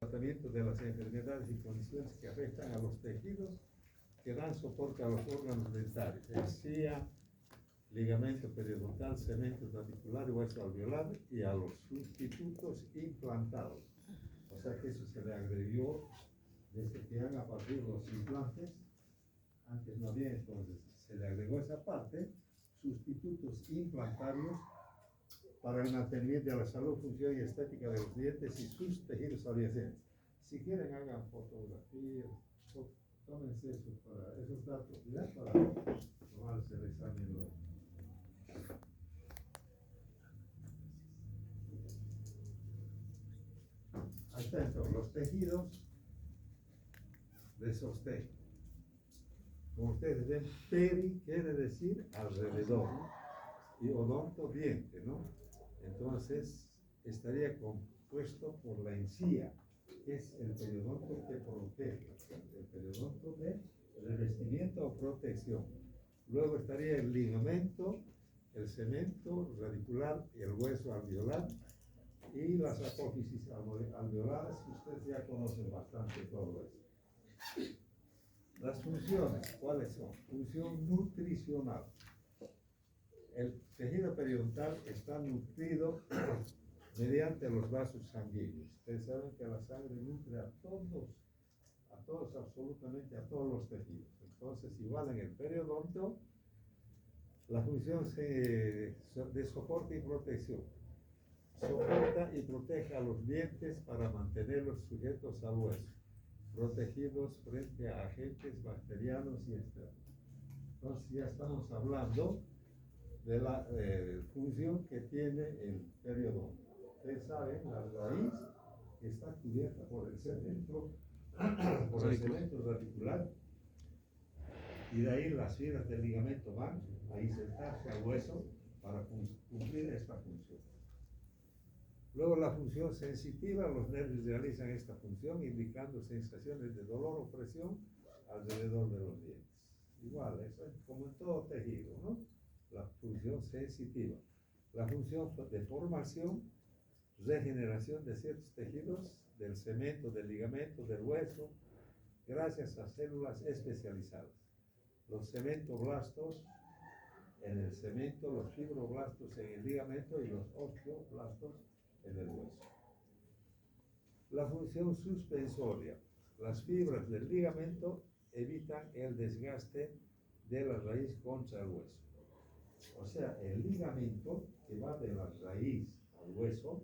tratamiento de las enfermedades y condiciones que afectan a los tejidos que dan soporte a los órganos dentarios, encía, ligamento periodontal, cemento radicular y hueso alveolar, y a los sustitutos implantados. O sea que eso se le agregó desde que han aparecido los implantes. Antes no había, entonces se le agregó esa parte, sustitutos implantarios para el mantenimiento de la salud, función y estética de los dientes y sus tejidos adyacentes. Si quieren, hagan fotografías, tómense eso para esos datos, ya para tomarse el examen luego. Atento, los tejidos de sostén. Como ustedes ven, peri quiere decir alrededor, y odonto, diente, ¿no? Entonces, estaría compuesto por la encía, que es el periodonto que protege, el periodonto de revestimiento o protección. Luego estaría el ligamento, el cemento radicular y el hueso alveolar, y las apófisis alveolares, que ustedes ya conocen bastante todo eso. Las funciones, ¿cuáles son? Función nutricional. El tejido periodontal está nutrido mediante los vasos sanguíneos. Ustedes saben que la sangre nutre a todos, absolutamente a todos los tejidos. Entonces, igual en el periodonto, la función de soporte y protección. Soporta y protege a los dientes para mantenerlos sujetos al hueso, protegidos frente a agentes bacterianos y externos. Entonces, ya estamos hablando de la función que tiene el periodonto. Ustedes saben, la raíz está cubierta por el cemento, radicular, y de ahí las fibras del ligamento van a insertarse al hueso para cumplir esta función. Luego la función sensitiva, los nervios realizan esta función indicando sensaciones de dolor o presión alrededor de los dientes. Igual, eso es como en todo tejido, ¿no? La función sensitiva. La función de formación, regeneración de ciertos tejidos, del cemento, del ligamento, del hueso, gracias a células especializadas. Los cementoblastos en el cemento, los fibroblastos en el ligamento y los osteoblastos en el hueso. La función suspensoria. Las fibras del ligamento evitan el desgaste de la raíz contra el hueso. O sea, el ligamento que va de la raíz al hueso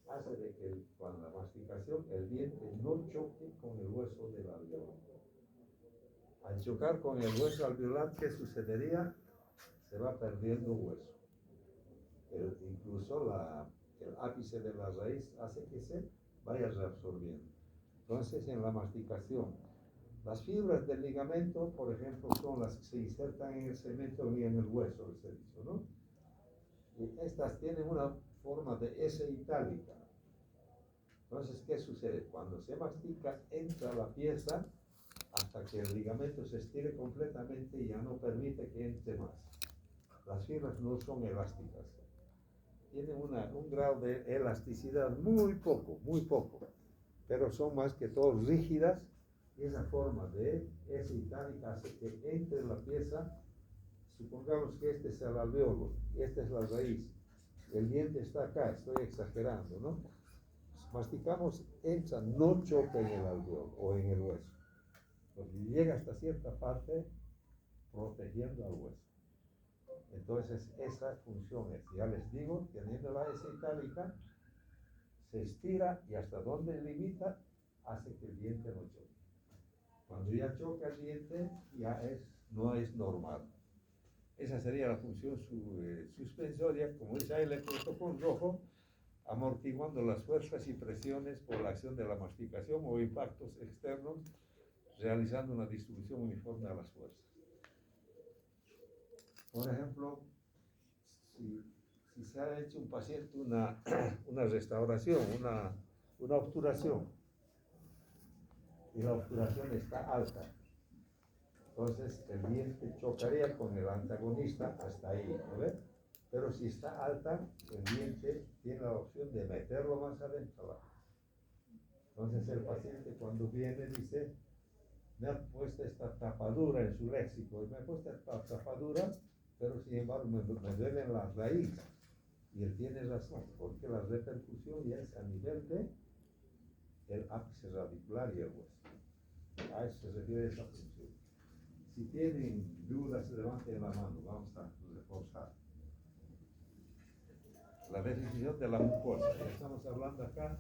hace de que con la masticación el diente no choque con el hueso del alveolar. Al chocar con el hueso alveolar, ¿qué sucedería? Se va perdiendo hueso. Incluso el ápice de la raíz hace que se vaya reabsorbiendo. Entonces, en la masticación, las fibras del ligamento, por ejemplo, son las que se insertan en el cemento y en el hueso, se dice, ¿no? Y estas tienen una forma de S itálica. Entonces, ¿qué sucede? Cuando se mastica, entra la pieza hasta que el ligamento se estire completamente y ya no permite que entre más. Las fibras no son elásticas. Tienen un grado de elasticidad muy poco, pero son más que todo rígidas. Y esa forma de S itálica hace que entre la pieza. Supongamos que este es el alveolo, esta es la raíz, el diente está acá, estoy exagerando, ¿no? Masticamos, entra, no choca en el alveolo o en el hueso, porque llega hasta cierta parte protegiendo al hueso. Entonces, esa función es, ya les digo, teniendo la S itálica, se estira y hasta donde limita, hace que el diente no choque. Cuando ya choca el diente, ya no es normal. Esa sería la función suspensoria, como dice ahí, le he puesto con rojo, amortiguando las fuerzas y presiones por la acción de la masticación o impactos externos, realizando una distribución uniforme a las fuerzas. Por ejemplo, si se ha hecho un paciente una restauración, una obturación, y la obturación está alta, entonces el diente chocaría con el antagonista hasta ahí, ¿no ve? Pero si está alta, el diente tiene la opción de meterlo más adentro. Entonces el paciente cuando viene dice, me ha puesto esta tapadura en su léxico, y me ha puesto esta tapadura, pero sin embargo me duelen las raíces. Y él tiene razón, porque la repercusión ya es a nivel de el ápice radicular y el hueso. A eso se refiere esa función. Si tienen dudas, levanten la mano, vamos a reforzar. La definición de la mucosa. Estamos hablando acá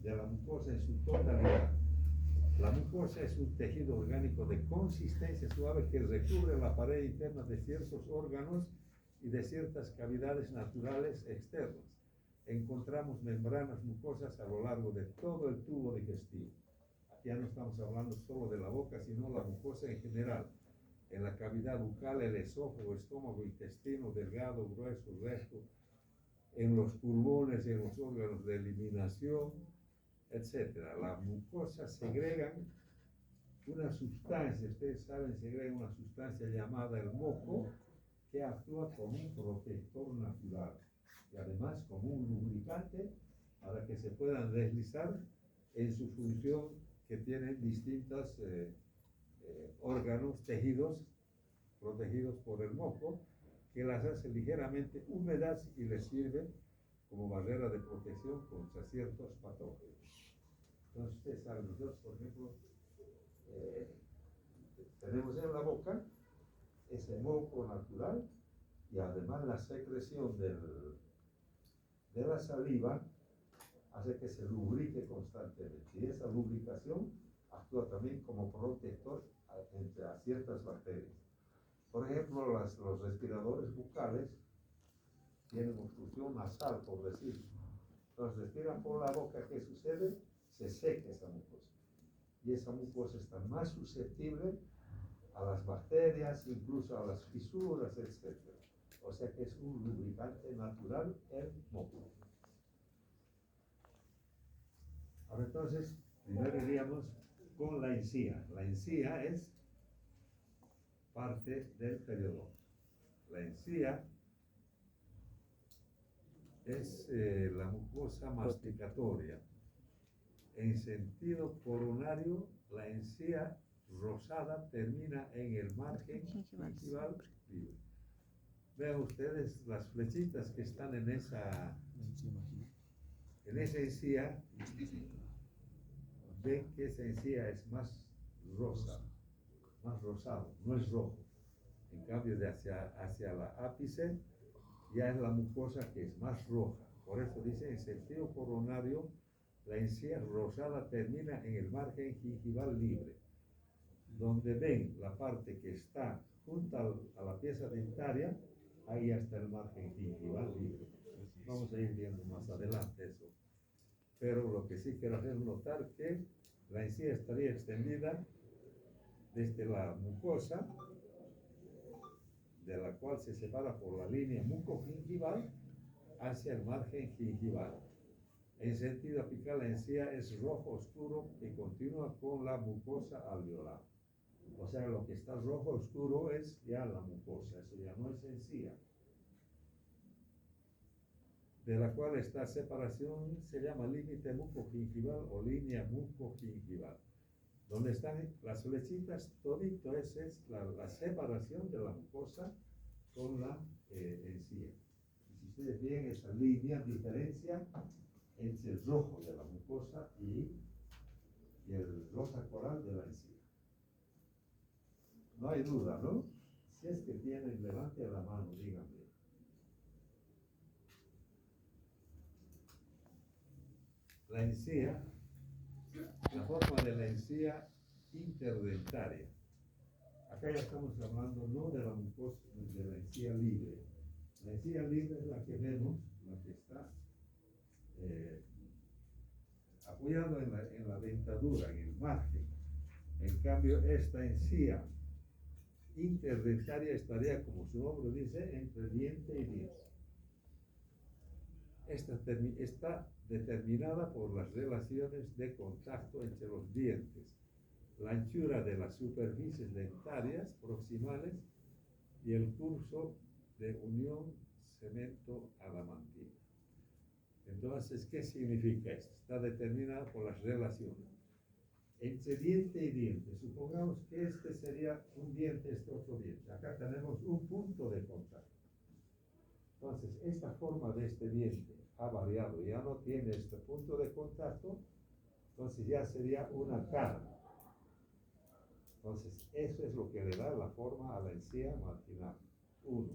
de la mucosa en su totalidad. La mucosa es un tejido orgánico de consistencia suave que recubre la pared interna de ciertos órganos y de ciertas cavidades naturales externas. Encontramos membranas mucosas a lo largo de todo el tubo digestivo. Ya no estamos hablando solo de la boca, sino la mucosa en general. En la cavidad bucal, el esófago, estómago, intestino, delgado, grueso, recto, en los pulmones, en los órganos de eliminación, etc. La mucosa segregan una sustancia, ustedes saben, segregan una sustancia llamada el moco, que actúa como un protector natural y además como un lubricante para que se puedan deslizar en su función que tienen distintos órganos, tejidos protegidos por el moco, que las hace ligeramente húmedas y les sirve como barrera de protección contra ciertos patógenos. Entonces ustedes saben, nosotros por ejemplo tenemos en la boca ese moco natural y además la secreción de la saliva hace que se lubrique constantemente y esa lubricación actúa también como protector a ciertas bacterias. Por ejemplo, los respiradores bucales tienen obstrucción nasal, por decir. Entonces respiran por la boca, ¿qué sucede? Se seca esa mucosa. Y esa mucosa está más susceptible a las bacterias, incluso a las fisuras, etc. O sea que es un lubricante natural el moco. Ahora entonces, primero iríamos con la encía. La encía es parte del periodonto. La encía es la mucosa masticatoria. En sentido coronario, la encía rosada termina en el margen gingival libre. Vean ustedes las flechitas que están en esa encía. Ven que esa encía es más rosa, más rosado, no es rojo. En cambio, de hacia la ápice ya es la mucosa que es más roja. Por eso dice, en sentido coronario, la encía rosada termina en el margen gingival libre. Donde ven la parte que está junto a la pieza dentaria, ahí está el margen gingival libre. Vamos a ir viendo más adelante eso. Pero lo que sí quiero hacer notar que la encía estaría extendida desde la mucosa, de la cual se separa por la línea mucogingival, hacia el margen gingival. En sentido apical, la encía es rojo oscuro que continúa con la mucosa alveolar. O sea, lo que está rojo oscuro es ya la mucosa, eso ya no es encía. De la cual esta separación se llama límite mucogingival o línea mucogingival. Donde están las flechitas, todito esa es la separación de la mucosa con la encía. Y si ustedes ven esa línea, diferencia entre el rojo de la mucosa y el rosa coral de la encía. No hay duda, ¿no? Si es que tienen, levanten la mano, díganme. La encía, la forma de la encía interdentaria. Acá ya estamos hablando no de la mucosa, de la encía libre. La encía libre es la que vemos, la que está apoyado en la dentadura, en el margen. En cambio, esta encía interdentaria estaría, como su nombre dice, entre diente y diente. Esta está determinada por las relaciones de contacto entre los dientes, la anchura de las superficies dentarias proximales y el curso de unión cemento-adamantina. Entonces, ¿qué significa esto? Está determinado por las relaciones entre diente y diente. Supongamos que este sería un diente, este otro diente. Acá tenemos un punto de contacto. Entonces, esta forma de este diente ha variado, ya no tiene este punto de contacto, entonces ya sería una cara. Entonces, eso es lo que le da la forma a la encía marginal. Uno.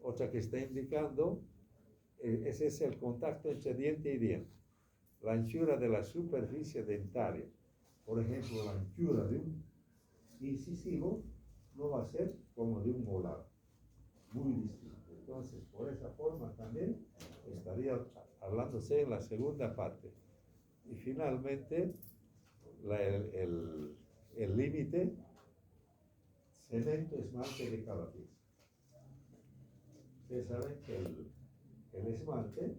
Otra que está indicando, ese es el contacto entre diente y diente. La anchura de la superficie dentaria. Por ejemplo, la anchura de un incisivo no va a ser como de un molar. Muy distinto. Entonces, por esa forma también estaría hablándose en la segunda parte. Y finalmente, el límite, cemento, esmalte de cada pieza. Ustedes saben que el esmalte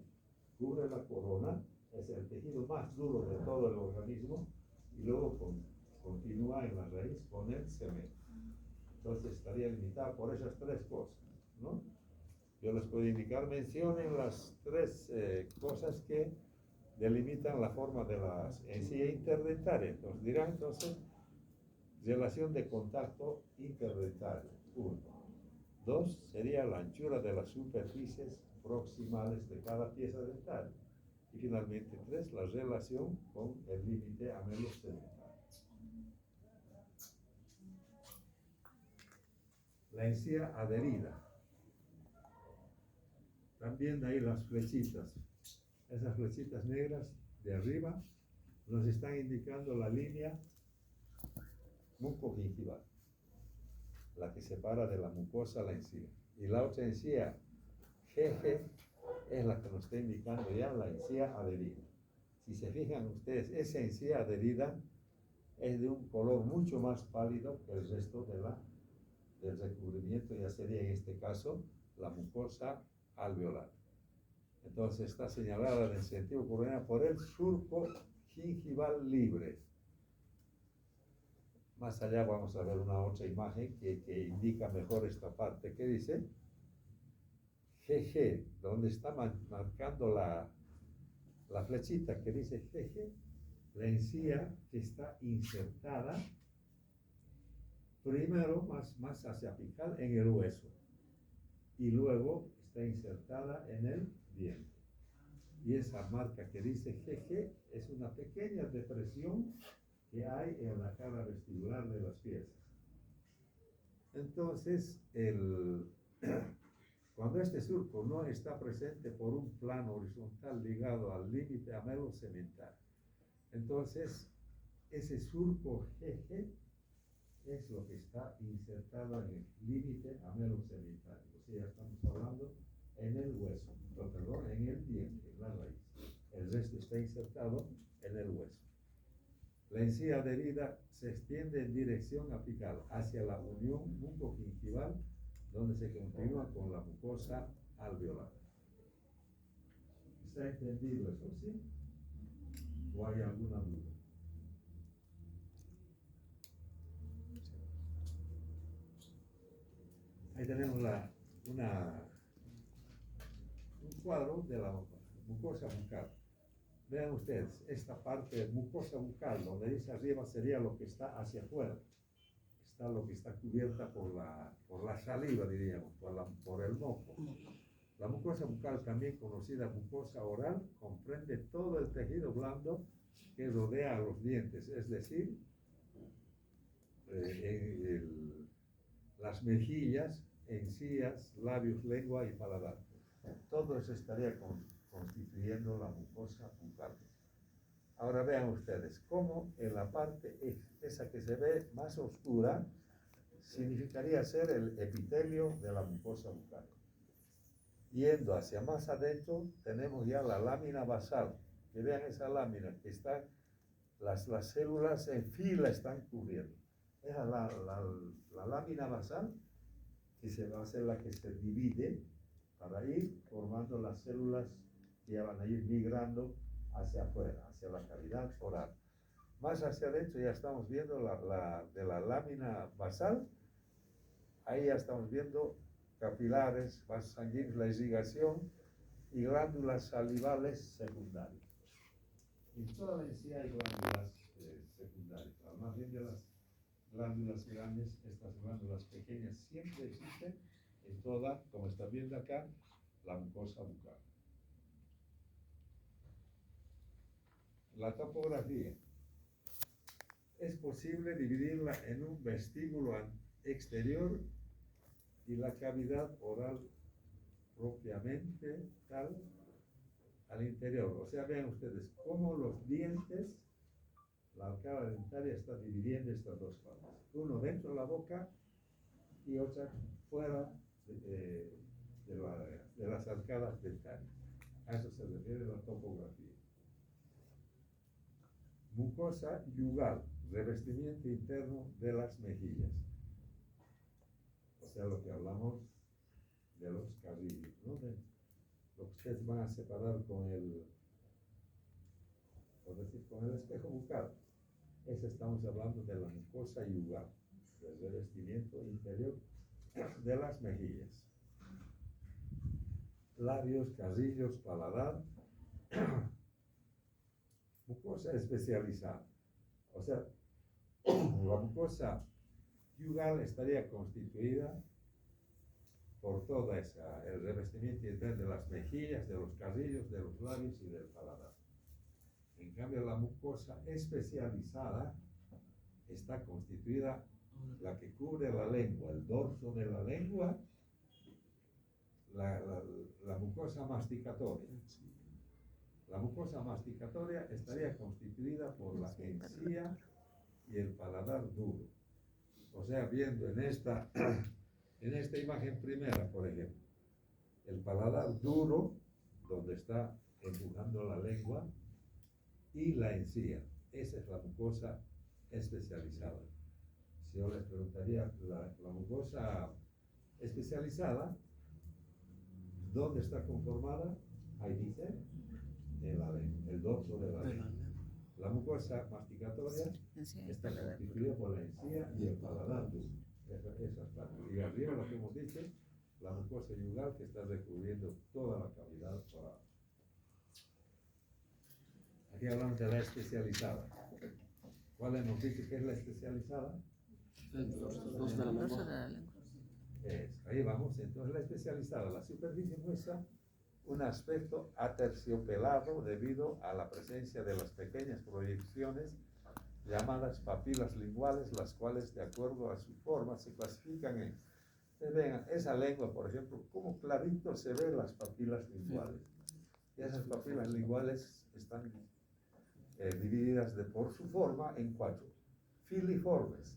cubre la corona, es el tejido más duro de todo el organismo, y luego continúa en la raíz con el cemento. Entonces estaría limitado por esas tres cosas, ¿no? Yo les puedo indicar, mencionen las tres cosas que delimitan la forma de la encía interdentaria. Entonces dirán, entonces, relación de contacto interdentario, 1. 2 sería la anchura de las superficies proximales de cada pieza dental. Y finalmente 3, la relación con el límite amelocementario. La encía adherida. También ahí las flechitas. Esas flechitas negras de arriba nos están indicando la línea mucogingival, la que separa de la mucosa la encía. Y la otra encía, GG, es la que nos está indicando ya la encía adherida. Si se fijan ustedes, esa encía adherida es de un color mucho más pálido que el resto del recubrimiento, ya sería en este caso la mucosa alveolar. Entonces está señalada en el sentido coronal por el surco gingival libre. Más allá vamos a ver una otra imagen que indica mejor esta parte. ¿Qué dice? GG, donde está marcando la flechita que dice GG, la encía que está insertada primero más hacia apical en el hueso y luego está insertada en el diente. Y esa marca que dice GG es una pequeña depresión que hay en la cara vestibular de las piezas. Entonces, cuando este surco no está presente por un plano horizontal ligado al límite amelocementario, entonces ese surco GG es lo que está insertado en el límite amelocementario. O sea, estamos hablando en el hueso, perdón, en el diente, en la raíz. El resto está insertado en el hueso. La encía adherida se extiende en dirección apical hacia la unión mucogingival, donde se continúa con la mucosa alveolar. ¿Está entendido eso, sí? ¿O hay alguna duda? Ahí tenemos un cuadro de la mucosa bucal. Vean ustedes, esta parte mucosa bucal, donde dice arriba sería lo que está hacia afuera. Está lo que está cubierta por la saliva, diríamos, por el moco. La mucosa bucal, también conocida mucosa oral, comprende todo el tejido blando que rodea a los dientes, es decir, las mejillas, encías, labios, lengua y paladar. Todo eso estaría constituyendo la mucosa bucal. Ahora vean ustedes cómo en la parte esa que se ve más oscura significaría ser el epitelio de la mucosa bucal. Yendo hacia más adentro tenemos ya la lámina basal. Que vean esa lámina que está, las células en fila están cubriendo. Esa es la lámina basal, que va a ser la que se divide para ir formando las células que ya van a ir migrando hacia afuera, hacia la cavidad oral. Más hacia adentro ya estamos viendo de la lámina basal, ahí ya estamos viendo capilares, vasos sanguíneos, la irrigación, y glándulas salivales secundarias. En toda la encía hay glándulas secundarias, al margen de las glándulas grandes, estas glándulas pequeñas siempre existen en toda, como está viendo acá, la mucosa bucal. La topografía. Es posible dividirla en un vestíbulo exterior y la cavidad oral propiamente tal al interior. O sea, vean ustedes cómo los dientes, la arcada dentaria está dividiendo estas dos partes. Uno dentro de la boca y otra fuera de las arcadas dentarias. A eso se refiere la topografía. Mucosa yugal, revestimiento interno de las mejillas. O sea, lo que hablamos de los carrillos, ¿no? Lo que ustedes van a separar con el espejo bucal. Ese estamos hablando de la mucosa yugal, del revestimiento interior de las mejillas. Labios, carrillos, paladar. Mucosa especializada. O sea, la mucosa yugal estaría constituida por toda el revestimiento interno de las mejillas, de los carrillos, de los labios y del paladar. En cambio, la mucosa especializada está constituida, la que cubre la lengua, el dorso de la lengua, la mucosa masticatoria. La mucosa masticatoria estaría constituida por la encía y el paladar duro. O sea, viendo en esta imagen primera, por ejemplo, el paladar duro, donde está empujando la lengua, y la encía. Esa es la mucosa especializada. Si yo les preguntaría, la mucosa especializada, ¿dónde está conformada? Ahí dice, en la lengua, el dorso de la lengua. La mucosa masticatoria está constituida por la encía y el paladar duro. Esas partes. Y arriba lo que hemos dicho, la mucosa yugal, que está recubriendo toda la cavidad oral. Aquí hablamos de la especializada. ¿Cuál hemos dicho que es la especializada? El dorso de la lengua. Ahí vamos. Entonces la especializada, la superficie muestra un aspecto aterciopelado debido a la presencia de las pequeñas proyecciones llamadas papilas linguales, las cuales de acuerdo a su forma se clasifican en... Vean, esa lengua, por ejemplo, cómo clarito se ven las papilas linguales. Y esas papilas linguales están divididas por su forma en 4. Filiformes.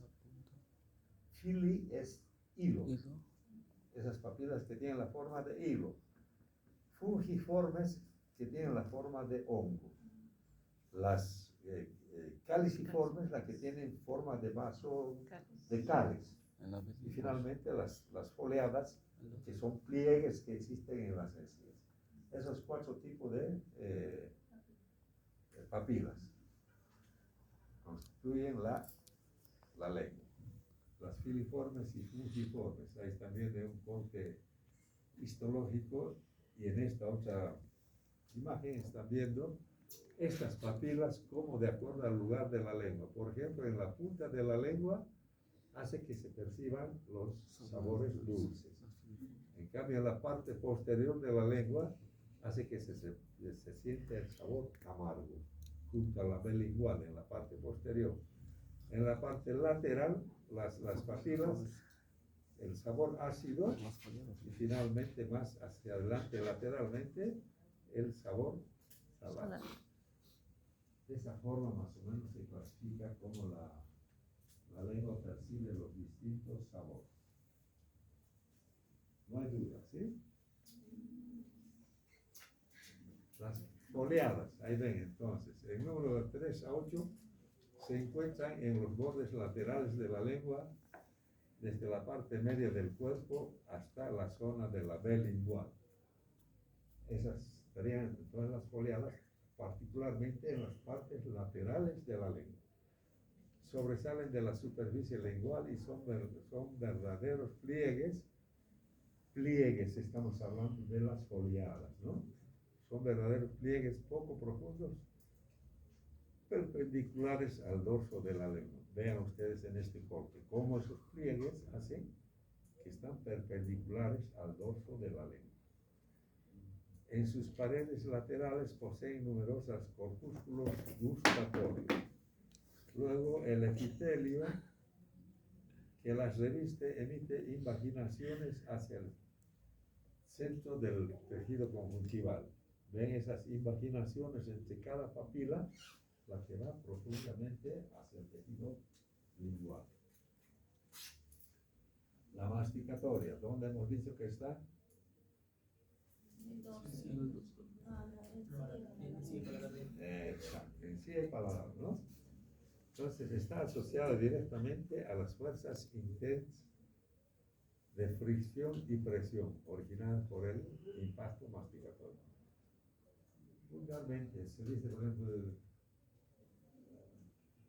Fili es hilo. Esas papilas que tienen la forma de hilo. Fungiformes, que tienen la forma de hongo. Las caliciformes, las que tienen forma de vaso de cáliz. Y finalmente las foliadas, que son pliegues que existen en las encías. Esos 4 tipos de papilas constituyen la lengua. Las filiformes y fungiformes, ahí también de un corte histológico, y en esta otra imagen están viendo estas papilas como de acuerdo al lugar de la lengua. Por ejemplo, en la punta de la lengua hace que se perciban los sabores dulces. En cambio, en la parte posterior de la lengua hace que se siente el sabor amargo, junto a la vena lingual en la parte posterior. En la parte lateral, las papilas, el sabor ácido, y finalmente más hacia adelante lateralmente, el sabor salado. De esa forma más o menos se clasifica como la lengua percibe los distintos sabores. No hay duda, ¿sí? Las foliadas, ahí ven entonces, el número de 3 a 8 se encuentran en los bordes laterales de la lengua, desde la parte media del cuerpo hasta la zona de la vena lingual. Esas serían entonces las foliadas, particularmente en las partes laterales de la lengua. Sobresalen de la superficie lingual y son verdaderos pliegues, estamos hablando de las foliadas, ¿no? Son verdaderos pliegues poco profundos, perpendiculares al dorso de la lengua. Vean ustedes en este corte cómo esos pliegues hacen que están perpendiculares al dorso de la lengua. En sus paredes laterales poseen numerosos corpúsculos gustatorios. Luego el epitelio que las reviste emite invaginaciones hacia el centro del tejido conjuntival. Ven esas invaginaciones entre cada papila, la que va profundamente hacia el tejido lingual. La masticatoria, ¿dónde hemos dicho que está? Exacto, en sí el paladar, ¿no? Entonces está asociada directamente a las fuerzas intensas de fricción y presión originadas por el impacto masticatorio. Vulgarmente se dice, por ejemplo,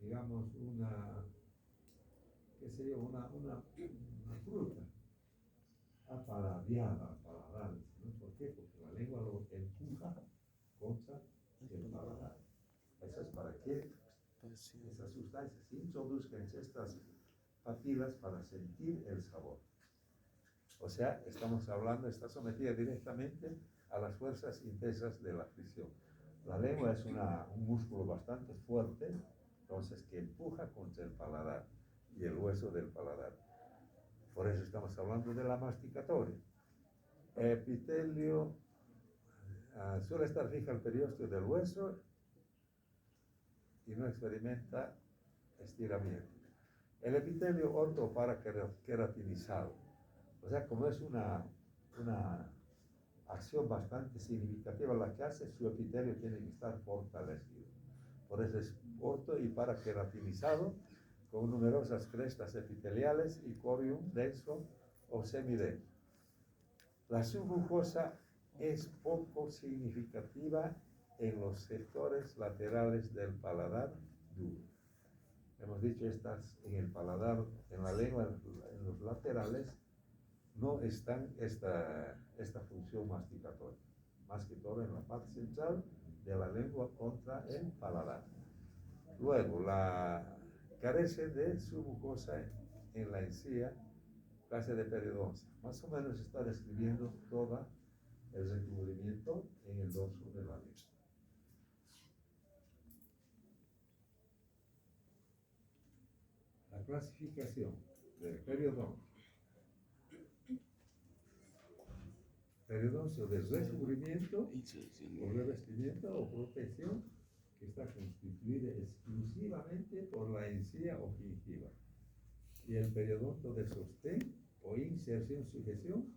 digamos una fruta apaladeada, paladar, ¿no? ¿Por qué? Porque la lengua lo empuja contra el paladar. Eso es para que esas sustancias se introduzcan en estas papilas para sentir el sabor. O sea, estamos hablando, está sometida directamente a las fuerzas intensas de la fricción. La lengua es un músculo bastante fuerte, entonces que empuja contra el paladar y el hueso del paladar. Por eso estamos hablando de la masticatoria. Epitelio suele estar fija al periósteo del hueso y no experimenta estiramiento. El epitelio orto para queratinizado. O sea, como es una acción bastante significativa la que hace, su epitelio tiene que estar fortalecido. Por eso es orto y para queratinizado, con numerosas crestas epiteliales y corium denso o semidenso. La submucosa es poco significativa en los sectores laterales del paladar duro. Hemos dicho estas en el paladar, en la lengua, en los laterales, no están esta función masticatoria, más que todo en la parte central de la lengua contra el paladar. Luego, carece de submucosa en la encía, clase de periodoncia. Más o menos está describiendo todo el recubrimiento en el dorso de la lengua. La clasificación del periodoncio. Periodoncio de recubrimiento o revestimiento o protección que está constituida exclusivamente por la encía o gingiva. Y el periodonto de sostén o inserción sujeción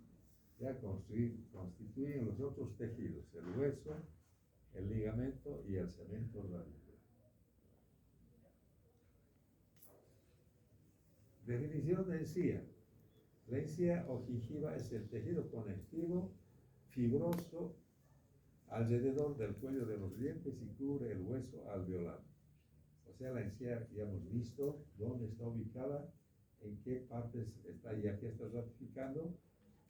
ya constituyen los otros tejidos, el hueso, el ligamento y el cemento radicular. Definición de encía. La encía o gingiva es el tejido conectivo fibroso alrededor del cuello de los dientes y cubre el hueso alveolar. O sea, la encía ya hemos visto dónde está ubicada, en qué partes está, y aquí está ratificando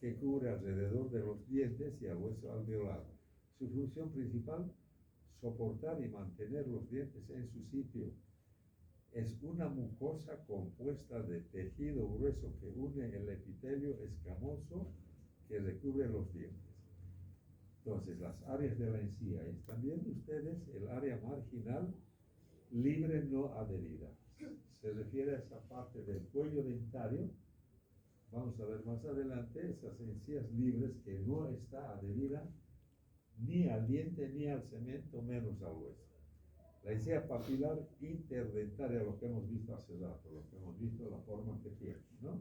que cubre alrededor de los dientes y el hueso alveolar. Su función principal, soportar y mantener los dientes en su sitio. Es una mucosa compuesta de tejido grueso que une el epitelio escamoso que recubre los dientes. Entonces, las áreas de la encía, están viendo ustedes el área marginal libre no adherida. Se refiere a esa parte del cuello dentario. Vamos a ver más adelante esas encías libres que no está adherida ni al diente ni al cemento, menos al hueso. La encía papilar interdentaria, lo que hemos visto hace rato, lo que hemos visto, la forma que tiene, ¿no?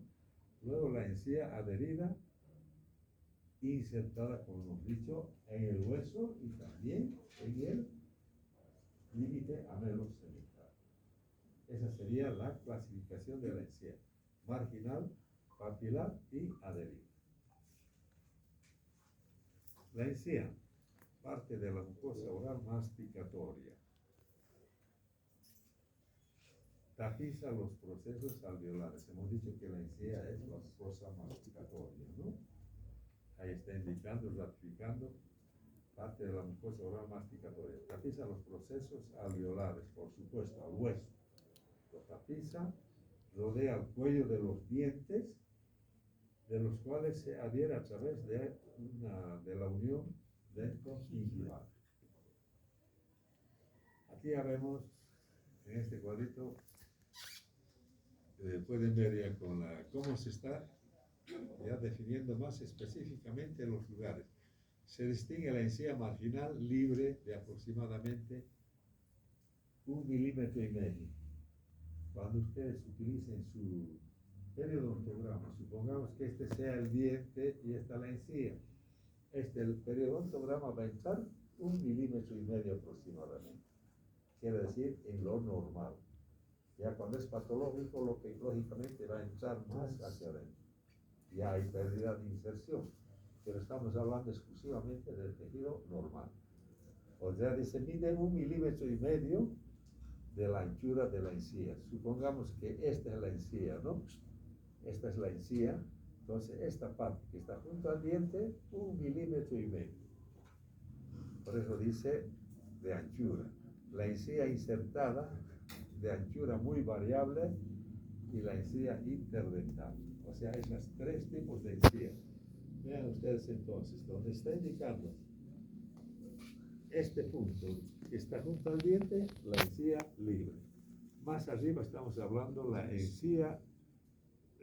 Luego la encía adherida, insertada, como hemos dicho, en el hueso y también en el límite amelocementral. Esa sería la clasificación de la encía: marginal, papilar y adherida. La encía, parte de la mucosa oral masticatoria. Tapiza los procesos alveolares. Hemos dicho que la encía es la mucosa masticatoria, ¿no? Ahí está indicando, ratificando parte de la mucosa oral masticatoria. Tapiza los procesos alveolares, por supuesto, al hueso. Lo tapiza, rodea el cuello de los dientes, de los cuales se adhiere a través de la unión dento-gingival. Aquí ya vemos, en este cuadrito, pueden ver ya cómo se está ya definiendo más específicamente los lugares. Se distingue la encía marginal libre de aproximadamente 1,5 milímetros. Cuando ustedes utilicen su periodontograma, supongamos que este sea el diente y esta la encía. El periodontograma va a entrar 1,5 milímetros aproximadamente. Quiere decir en lo normal. Ya cuando es patológico, lo que lógicamente va a entrar más hacia adentro. Ya hay pérdida de inserción, pero estamos hablando exclusivamente del tejido normal. O sea, se mide 1,5 milímetros de la anchura de la encía. Supongamos que esta es la encía, ¿no? Esta es la encía. Entonces, esta parte que está junto al diente, 1,5 milímetros. Por eso dice de anchura. La encía insertada, de anchura muy variable, y la encía interdental. O sea, esas tres tipos de encía. Vean ustedes entonces, donde está indicando este punto que está junto al diente, la encía libre. Más arriba estamos hablando la encía,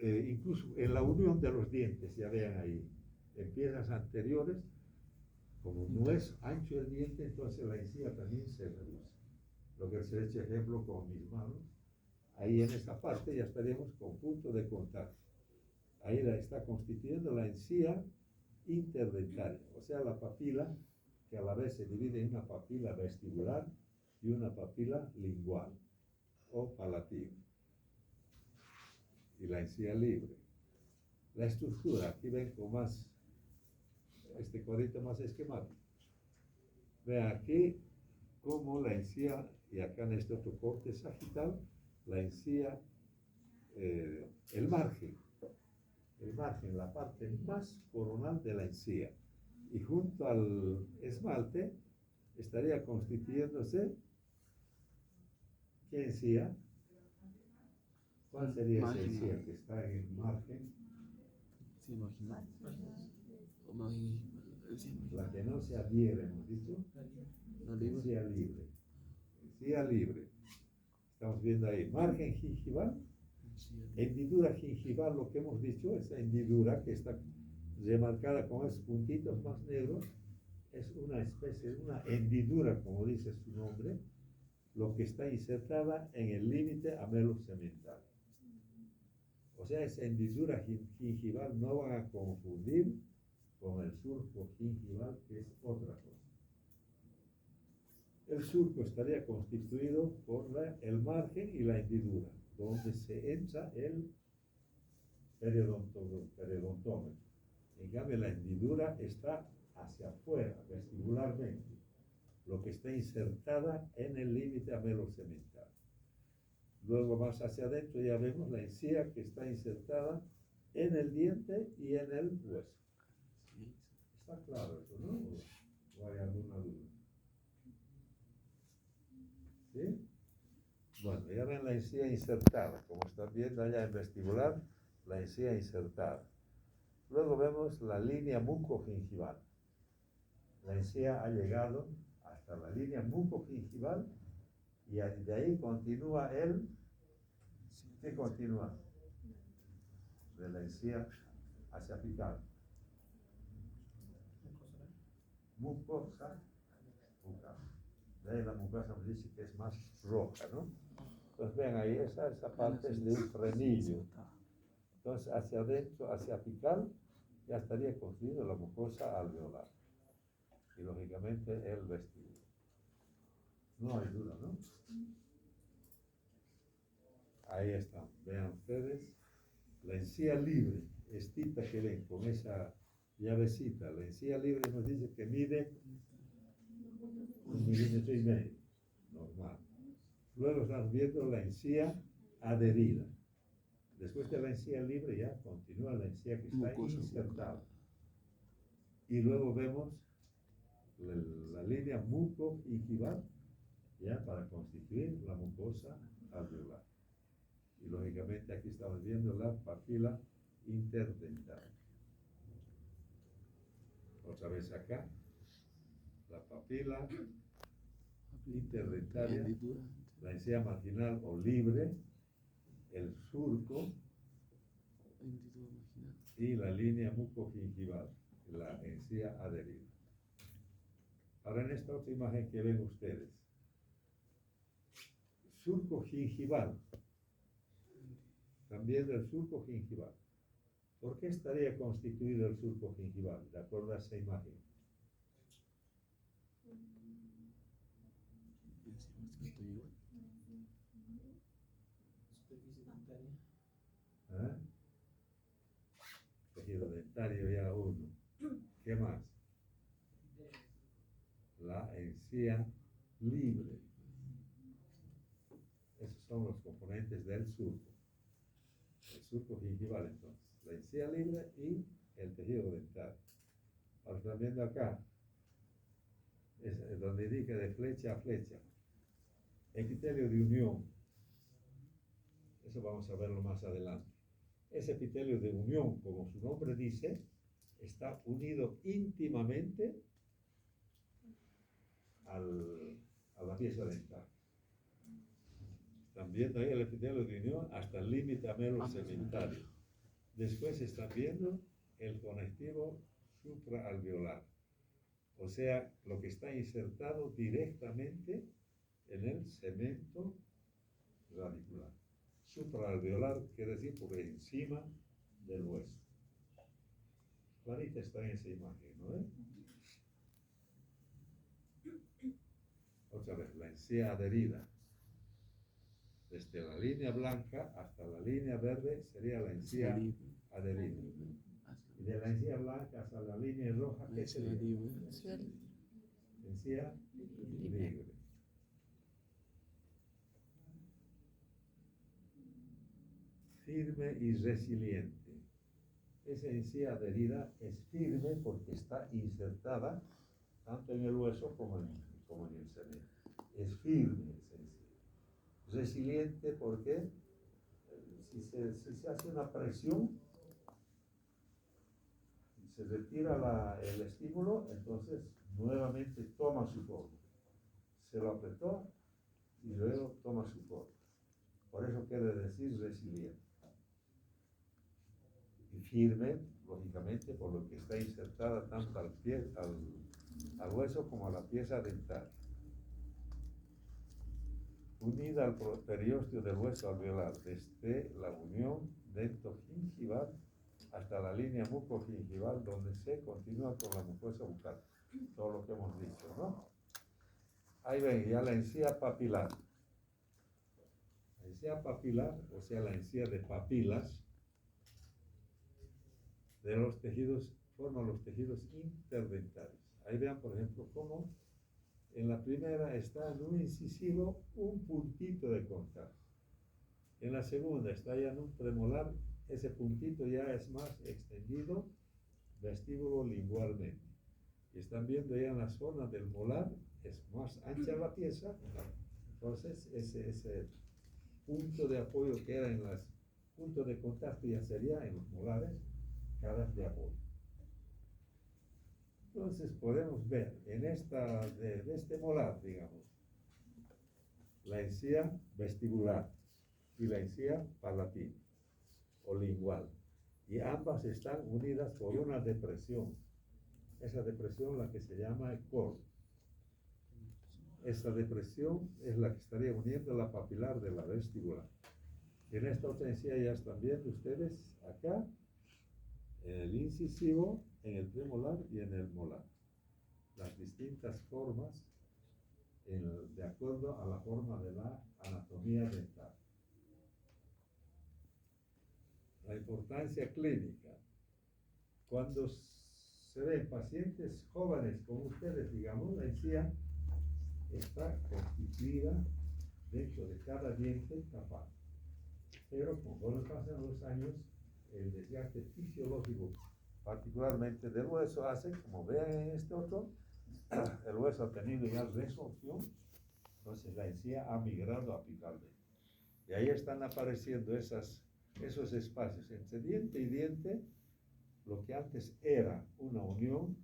incluso en la unión de los dientes, ya vean ahí, en piezas anteriores, como no es ancho el diente, entonces la encía también se reduce. Lo que se echa ejemplo con mis manos, ahí en esa parte ya estaríamos con punto de contacto. Ahí la está constituyendo la encía interdentaria, o sea, la papila que a la vez se divide en una papila vestibular y una papila lingual o palatina. Y la encía libre. La estructura, aquí ven con más, este cuadrito más esquemático. Vean aquí cómo la encía, y acá en este otro corte sagital, la encía, el margen, la parte más coronal de la encía. Y junto al esmalte estaría constituyéndose, ¿qué encía? ¿Cuál sería esa encía que está en el margen? Sí, marginal. La que no se adhiere, hemos dicho. Encía libre. Encía libre. Estamos viendo ahí, margen gingival. Hendidura gingival, lo que hemos dicho, esa hendidura que está remarcada con esos puntitos más negros, es una especie de una hendidura, como dice su nombre, lo que está insertada en el límite amelosemental. O sea, esa hendidura gingival no van a confundir con el surco gingival, que es otra cosa. El surco estaría constituido por el margen y la hendidura, donde se entra el periodontómetro. En cambio, la hendidura está hacia afuera, vestibularmente, lo que está insertada en el límite amelosemental. Luego más hacia adentro ya vemos la encía que está insertada en el diente y en el hueso. Está claro eso, ¿no? ¿O hay alguna duda? ¿Sí? Bueno, ya ven la encía insertada, como están viendo allá en vestibular, la encía insertada. Luego vemos la línea mucogingival. La encía ha llegado hasta la línea mucogingival y de ahí continúa ¿qué continúa? De la encía hacia apical. Mucosa bucal. De ahí la mucosa nos dice que es más roja, ¿no? Entonces vean ahí, esa parte es de un frenillo. Entonces hacia adentro, hacia apical, ya estaría construida la mucosa alveolar. Y lógicamente el vestíbulo. No hay duda, ¿no? Ahí está. Vean ustedes, la encía libre, estita que ven con esa llavecita, la encía libre nos dice que mide 1,5 milímetros, normal. Luego estamos viendo la encía adherida. Después de la encía libre ya continúa la encía que está insertada. Y luego vemos la línea mucogingival, ya para constituir la mucosa alveolar. Y lógicamente aquí estamos viendo la papila interdental. Otra vez acá, la papila interdentaria, la encía marginal o libre, el surco y la línea mucogingival, la encía adherida. Ahora en esta otra imagen que ven ustedes, surco gingival, también el surco gingival. ¿Por qué estaría constituido el surco gingival, de acuerdo a esa imagen? ¿Ah? Tejido dentario ya uno. ¿Qué más? La encía libre. Esos son los componentes del surco. El surco gingival, entonces. La encía libre y el tejido dental. Ahora están viendo acá. Es donde indica de flecha a flecha. Epitelio de unión. Eso vamos a verlo más adelante. Ese epitelio de unión, como su nombre dice, está unido íntimamente a la pieza dental. Están viendo ahí el epitelio de unión hasta el límite amelocementario. Después están viendo el conectivo supraalveolar, o sea, lo que está insertado directamente en el cemento radicular. Supraalveolar quiere decir por encima del hueso. Clarita está en esa imagen, ¿no? Otra vez, la encía adherida. Desde la línea blanca hasta la línea verde sería la encía adherida. Y de la encía blanca hasta la línea roja, ¿qué sería? Encía libre. Firme y resiliente. Esa encía adherida es firme porque está insertada tanto en el hueso como en el cemento. Es firme esa encía. Resiliente porque si se hace una presión, se retira el estímulo, entonces nuevamente toma su forma. Se lo apretó y luego toma su forma. Por eso quiere decir resiliente. Y firme, lógicamente, por lo que está insertada tanto al hueso como a la pieza dental. Unida al periósteo del hueso alveolar, desde la unión dentogingival hasta la línea mucogingival, donde se continúa con la mucosa bucal. Todo lo que hemos dicho, ¿no? Ahí ven, ya la encía papilar. La encía papilar, o sea, la encía de papilas, de los tejidos, forman los tejidos interdentarios. Ahí vean, por ejemplo, cómo en la primera está en un incisivo un puntito de contacto. En la segunda está ya en un premolar, ese puntito ya es más extendido vestíbulo lingualmente. Y están viendo ya en la zona del molar, es más ancha la pieza, entonces ese punto de apoyo que era en los puntos de contacto ya sería en los molares, caras de apoyo. Entonces podemos ver en de este molar, digamos, la encía vestibular y la encía palatina o lingual, y ambas están unidas por una depresión. Esa depresión la que se llama ecor. Esa depresión es la que estaría uniendo la papilar de la vestibular. Y en esta otra encía ya están viendo ustedes acá en el incisivo, en el premolar y en el molar. Las distintas formas de acuerdo a la forma de la anatomía dental. La importancia clínica. Cuando se ven pacientes jóvenes como ustedes, digamos, la encía está constituida dentro de cada diente capaz. Pero conforme pasan los años, el desgaste fisiológico, particularmente del hueso, hace, como vean en este otro, el hueso ha tenido ya resorción, entonces la encía ha migrado apicalmente. Y ahí están apareciendo esos espacios entre diente y diente, lo que antes era una unión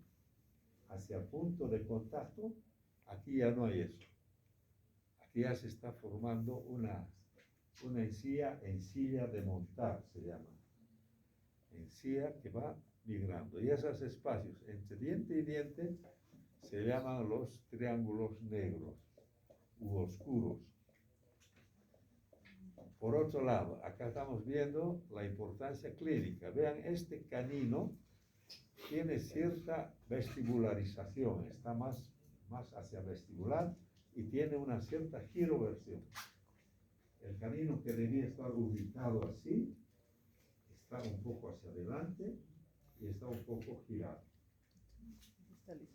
hacia el punto de contacto, aquí ya no hay eso. Aquí ya se está formando una encilla de montar, se llama. Encía que va migrando. Y esos espacios entre diente y diente se llaman los triángulos negros u oscuros. Por otro lado, acá estamos viendo la importancia clínica. Vean, este canino tiene cierta vestibularización, está más hacia vestibular y tiene una cierta giroversión. El canino que debía estar ubicado así, está un poco hacia adelante y está un poco girado.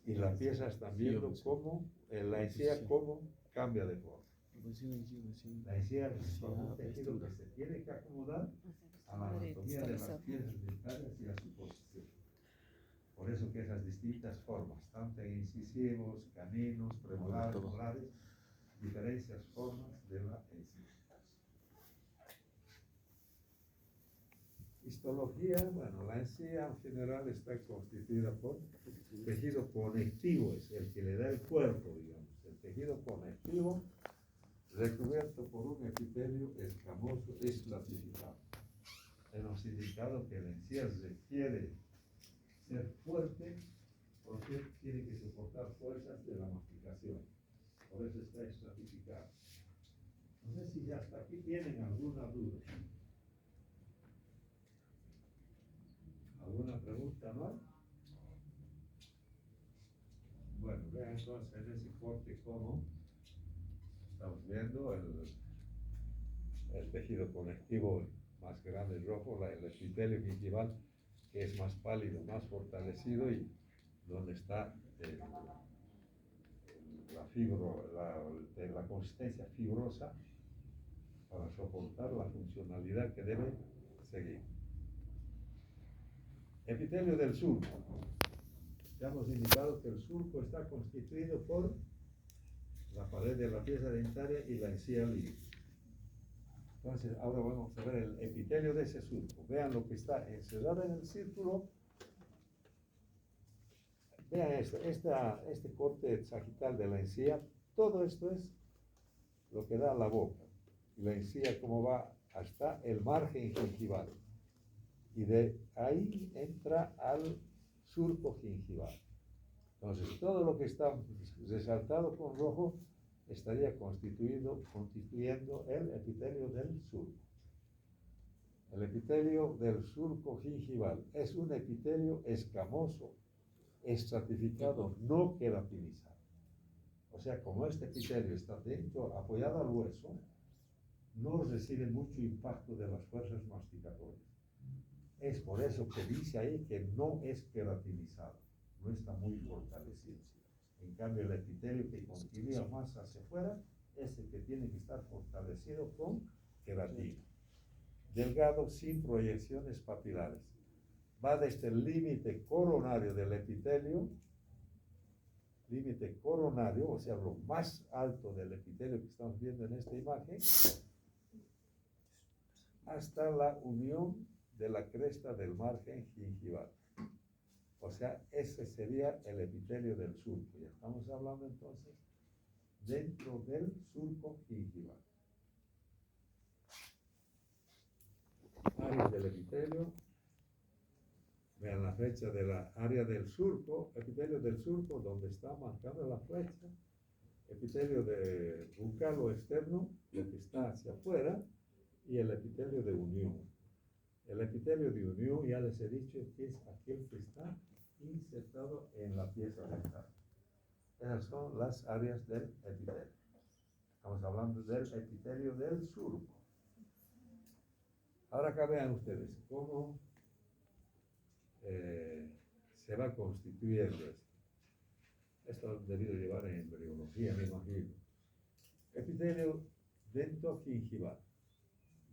Y la pieza están viendo cómo, la encía cómo cambia de forma. La encía es un tejido que se tiene que acomodar a la anatomía de las piezas dentarias y a su posición. Por eso que esas distintas formas, tanto en incisivos, caninos, premolares, molares, diferentes formas de la encía. Histología, bueno, la encía en general está constituida por tejido conectivo, es el que le da el cuerpo, digamos. El tejido conectivo recubierto por un epitelio escamoso estratificado. Hemos indicado que la encía requiere ser fuerte porque tiene que soportar fuerzas de la masticación. Por eso está estratificado. No sé si hasta aquí tienen alguna duda. ¿Alguna pregunta más? Bueno, vean entonces en ese corte cómo estamos viendo el tejido conectivo más grande rojo, el epitelio gingival, que es más pálido, más fortalecido, y donde está la consistencia fibrosa para soportar la funcionalidad que debe seguir. Epitelio del surco. Ya hemos indicado que el surco está constituido por la pared de la pieza dentaria y la encía libre. Entonces, ahora vamos a ver el epitelio de ese surco. Vean lo que está encerrado en el círculo. Vean este corte sagital de la encía. Todo esto es lo que da la boca. Y la encía como va hasta el margen gingival. Y de ahí entra al surco gingival. Entonces, todo lo que está resaltado con rojo estaría constituyendo el epitelio del surco. El epitelio del surco gingival es un epitelio escamoso, estratificado, no queratinizado. O sea, como este epitelio está dentro, apoyado al hueso, no recibe mucho impacto de las fuerzas masticatorias. Es por eso que dice ahí que no es queratinizado, no está muy fortalecido. En cambio, el epitelio que continúa más hacia afuera es el que tiene que estar fortalecido con queratina. Delgado, sin proyecciones papilares. Va desde el límite coronario del epitelio, límite coronario, o sea, lo más alto del epitelio que estamos viendo en esta imagen, hasta la unión de la cresta del margen gingival. O sea, ese sería el epitelio del surco. Ya estamos hablando entonces dentro del surco gingival. Área del epitelio. Vean la flecha de la área del surco, epitelio del surco, donde está marcada la flecha. Epitelio de bucal o externo, lo que está hacia afuera, y el epitelio de unión. El epitelio de unión, ya les he dicho, que es aquel que está insertado en la pieza dental. Esas son las áreas del epitelio. Estamos hablando del epitelio del surco. Ahora acá vean ustedes cómo se va constituyendo esto. Esto lo debido llevar en embriología, me imagino. Epitelio dentogingival.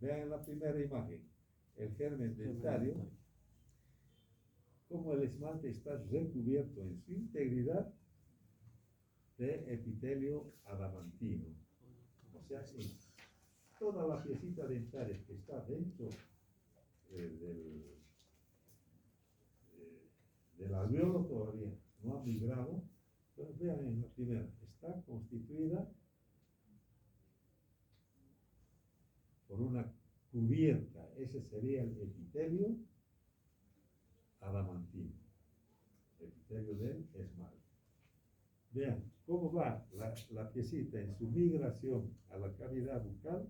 Vean en la primera imagen el germen dentario, como el esmalte está recubierto en su integridad de epitelio adamantino. O sea, toda la piecita dentaria que está dentro del alveolo todavía no ha migrado. Entonces vean en la primera, está constituida por una cubierta, ese sería el epitelio adamantino, epitelio del esmalte. Vean cómo va la piecita en su migración a la cavidad bucal.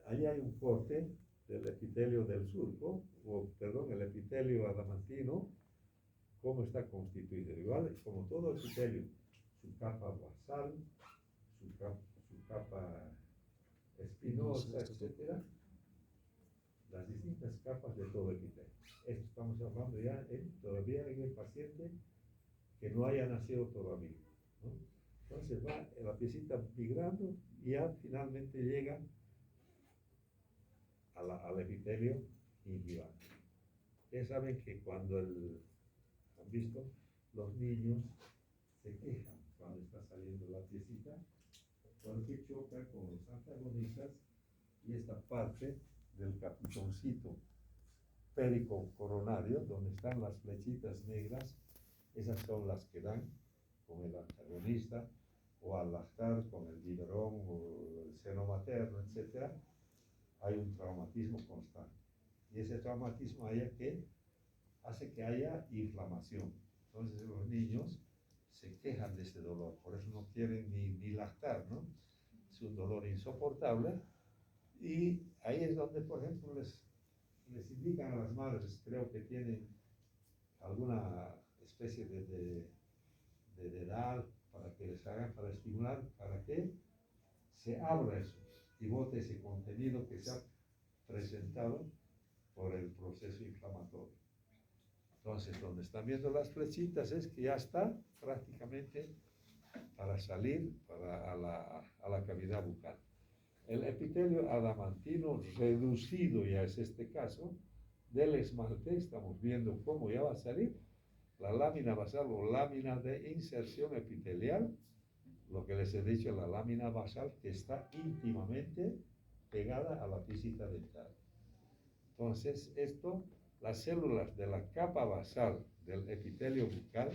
Ahí hay un corte del epitelio del surco, el epitelio adamantino, cómo está constituido. Igual como todo epitelio, su capa basal, su capa espinosa, etc. Las distintas capas de todo epitelio. Esto estamos hablando ya todavía en el paciente que no haya nacido todavía, ¿no? Entonces va la piecita migrando y ya finalmente llega al epitelio gingival. Ustedes saben que cuando han visto, los niños se quejan cuando está saliendo la piecita, porque choca con los antagonistas y esta parte del capitoncito périco coronario, donde están las flechitas negras, esas son las que dan con el antagonista o al lactar con el biberón o el seno materno, etc. Hay un traumatismo constante. Y ese traumatismo hace que haya inflamación. Entonces los niños se quejan de ese dolor, por eso no quieren ni lactar, ¿no? Es un dolor insoportable. Y ahí es donde, por ejemplo, les indican a las madres, creo que tienen alguna especie de dedal para que les hagan, para estimular, para que se abra eso y bote ese contenido que se ha presentado por el proceso inflamatorio. Entonces, donde están viendo las flechitas es que ya está prácticamente para salir a la cavidad bucal. El epitelio adamantino reducido ya es este caso del esmalte. Estamos viendo cómo ya va a salir la lámina basal o lámina de inserción epitelial, lo que les he dicho, la lámina basal que está íntimamente pegada a la piecita dental. Entonces, las células de la capa basal del epitelio bucal,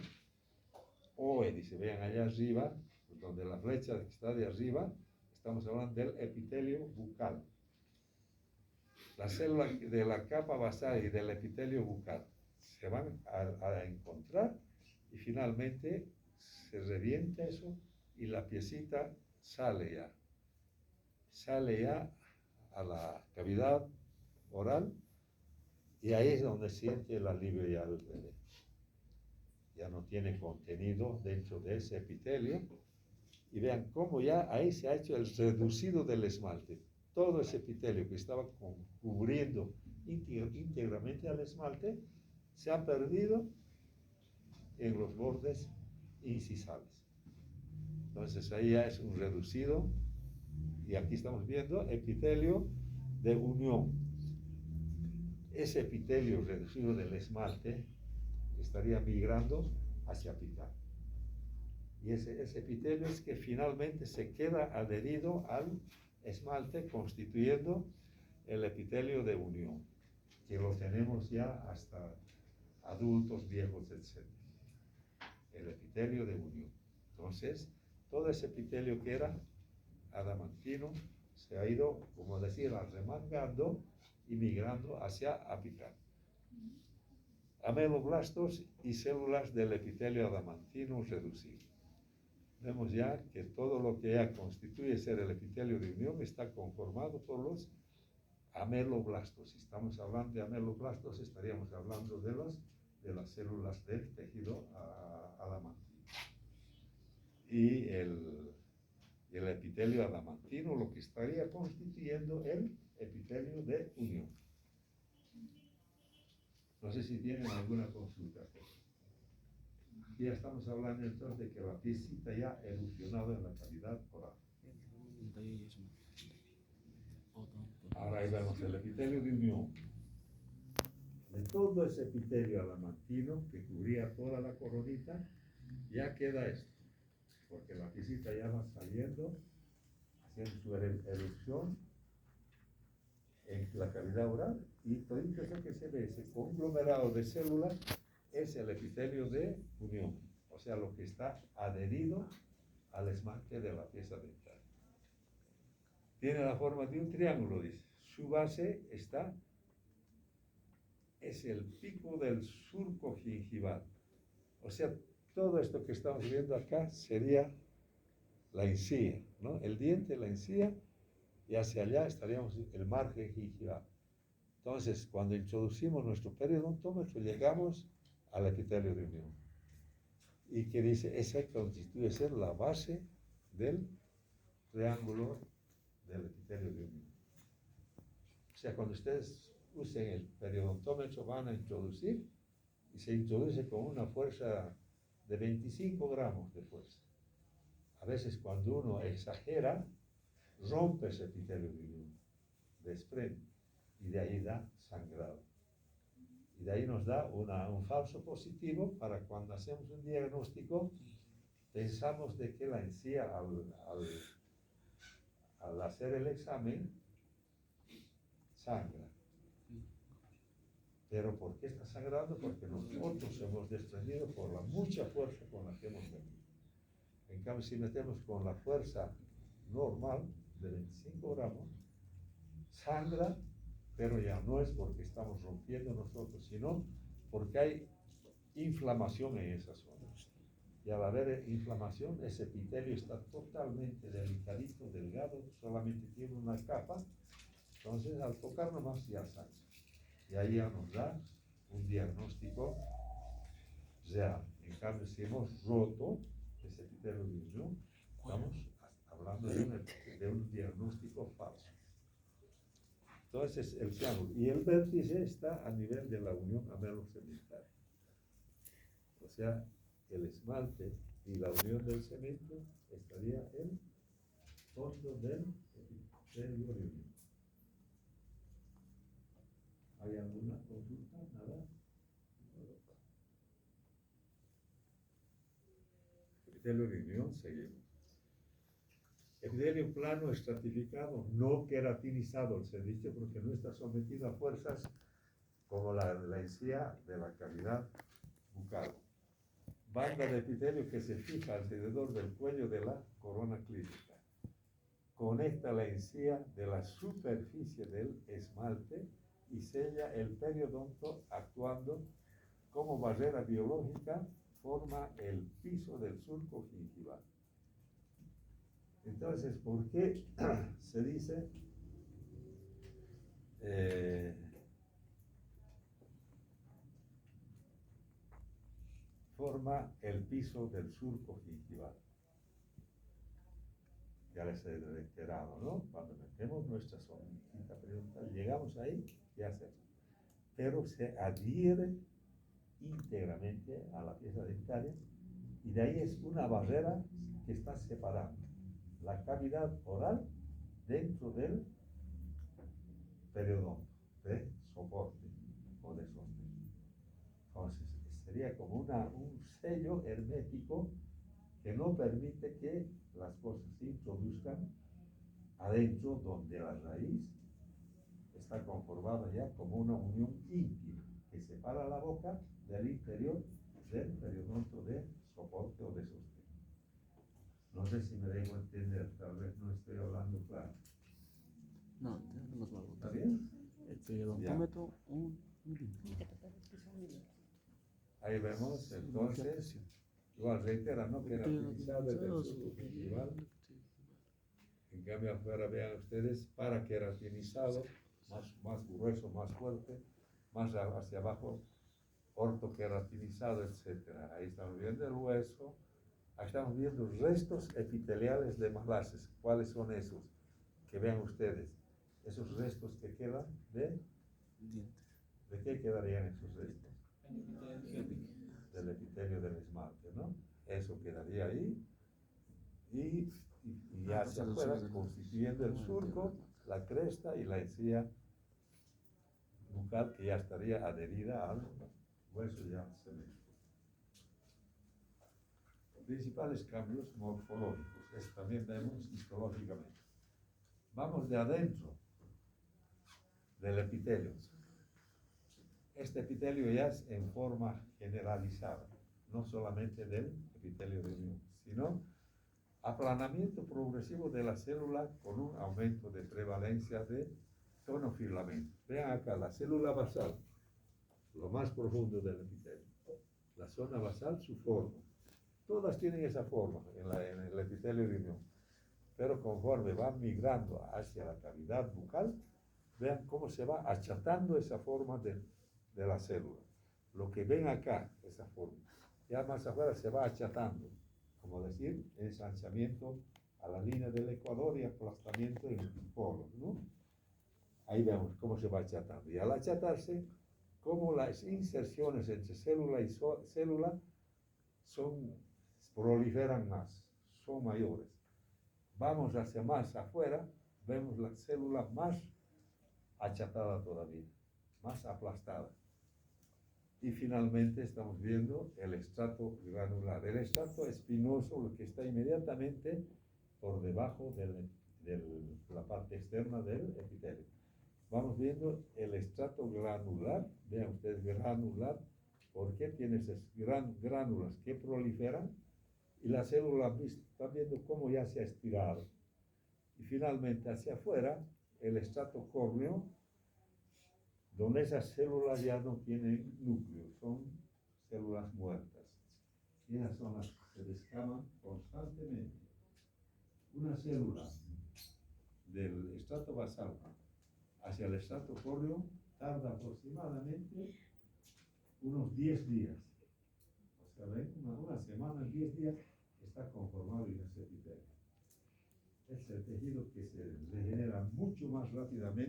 si vean allá arriba, donde la flecha que está de arriba, estamos hablando del epitelio bucal. Las células de la capa basal y del epitelio bucal se van a encontrar y finalmente se revienta eso y la piecita sale ya a la cavidad oral y ahí es donde siente el alivio ya del bebé. Ya no tiene contenido dentro de ese epitelio y vean cómo ya ahí se ha hecho el reducido del esmalte. Todo ese epitelio que estaba cubriendo íntegramente al esmalte se ha perdido en los bordes incisales. Entonces ahí ya es un reducido y aquí estamos viendo epitelio de unión. Ese epitelio reducido del esmalte estaría migrando hacia apical. Y ese epitelio es que finalmente se queda adherido al esmalte constituyendo el epitelio de unión, que lo tenemos ya hasta adultos, viejos, etc. El epitelio de unión. Entonces, todo ese epitelio que era adamantino se ha ido, como decir, remangando y migrando hacia apical. Ameloblastos y células del epitelio adamantino reducido. Vemos ya que todo lo que ya constituye ser el epitelio de unión está conformado por los ameloblastos. Si estamos hablando de ameloblastos, estaríamos hablando de las células del tejido adamantino. Y el epitelio adamantino lo que estaría constituyendo el epitelio de unión. No sé si tienen alguna consulta. Aquí ya estamos hablando entonces de que la piecita ya ha erupcionado en la cavidad oral. Ahora ahí vemos el epitelio de unión. De todo ese epitelio adamantino que cubría toda la coronita, ya queda esto. porque la piecita ya va saliendo, haciendo su erupción en la cavidad oral, y todo eso que se ve, ese conglomerado de células, es el epitelio de unión, o sea, lo que está adherido al esmalte de la pieza dental. Tiene la forma de un triángulo, dice. Su base es el pico del surco gingival. O sea, todo esto que estamos viendo acá sería la encía, ¿no? El diente, la encía, y hacia allá estaríamos el margen gingival. Entonces, cuando introducimos nuestro periodontómetro, llegamos al epitelio de unión. Y que dice, esa constituye ser la base del triángulo del epitelio de unión. O sea, cuando ustedes usen el periodontómetro, van a introducir, y se introduce con una fuerza de 25 gramos de fuerza. A veces cuando uno exagera, rompe ese epitelio de unión, desprende, y de ahí da sangrado. Y de ahí nos da un falso positivo para cuando hacemos un diagnóstico, pensamos de que la encía al hacer el examen sangra. Pero ¿por qué está sangrando? Porque nosotros hemos desprendido por la mucha fuerza con la que hemos metido. En cambio, si metemos con la fuerza normal de 25 gramos, sangra, pero ya no es porque estamos rompiendo nosotros, sino porque hay inflamación en esa zona. Y al haber inflamación, ese epitelio está totalmente delicadito, delgado, solamente tiene una capa, entonces al tocar nomás ya sangra. Y ahí ya nos da un diagnóstico real. En cambio, si hemos roto ese epitelio de unión, estamos hablando de un diagnóstico falso. Entonces, el triángulo. Y el vértice está a nivel de la unión amelosegmental. O sea, el esmalte y la unión del cemento estaría en fondo del epitelio de unión. ¿Hay alguna consulta? ¿Nada? Epitelio de unión, seguimos. Epitelio plano estratificado, no queratinizado, se dice, porque no está sometido a fuerzas como la encía de la cavidad bucal. Banda de epitelio que se fija alrededor del cuello de la corona clínica. Conecta la encía de la superficie del esmalte y sella el periodonto actuando como barrera biológica, forma el piso del surco gingival. Entonces, ¿por qué se dice forma el piso del surco gingival? Ya les he reiterado, ¿no? Cuando metemos nuestra sonrisa periodontal, llegamos ahí y hacemos. Pero se adhiere íntegramente a la pieza dentaria y de ahí es una barrera que está separando la cavidad oral dentro del periodonto, de soporte o de sostén. Entonces, sería como un sello hermético que no permite que las cosas se introduzcan adentro, donde la raíz está conformada ya como una unión íntima que separa la boca del interior del periodonto de soporte o de sostén. No sé si me dejo entender, tal vez no estoy hablando claro. No, tenemos más. ¿Está bien? El periodontómetro, un Ahí vemos, entonces, igual reitera, ¿no? Queratinizado desde el surco gingival. En cambio, afuera vean ustedes, paraqueratinizado, más grueso, más fuerte, más hacia abajo, ortoqueratinizado, etc. Ahí estamos viendo el hueso. Ahí estamos viendo restos epiteliales de malases. ¿Cuáles son esos? Que vean ustedes. Esos restos que quedan ¿de qué quedarían esos restos? Del epitelio del esmalte, ¿no? Eso quedaría ahí. Y hacia afuera, constituyendo el surco, la cresta y la encía bucal que ya estaría adherida al hueso ya cemento. principales cambios morfológicos. Esto también vemos histológicamente. Vamos de adentro del epitelio. Este epitelio ya es en forma generalizada, no solamente del epitelio de unión, sino aplanamiento progresivo de la célula con un aumento de prevalencia de tonofilamento. Vean acá la célula basal, lo más profundo del epitelio. La zona basal, su forma. Todas tienen esa forma en el epitelio de unión. Pero conforme van migrando hacia la cavidad bucal, vean cómo se va achatando esa forma de la célula. Lo que ven acá, esa forma, ya más afuera se va achatando, como decir, ensanchamiento a la línea del ecuador y aplastamiento en el polo, ¿no? Ahí vemos cómo se va achatando. Y al achatarse, cómo las inserciones entre célula y célula proliferan más, son mayores. Vamos hacia más afuera, vemos la célula más achatada todavía, más aplastada. Y finalmente estamos viendo el estrato granular, el estrato espinoso, lo que está inmediatamente por debajo de la parte externa del epitelio. Vamos viendo el estrato granular, vean ustedes granular, porque tiene esas gránulas que proliferan y la célula está viendo cómo ya se ha estirado. Y finalmente hacia afuera, el estrato córneo, donde esas células ya no tienen núcleo, son células muertas. Y esas son las que se descaman constantemente. Una célula del estrato basal hacia el estrato córneo tarda aproximadamente unos 10 días. O sea, ven, una semana, 10 días, está conformado en ese epitelio. Es el tejido que se regenera mucho más rápidamente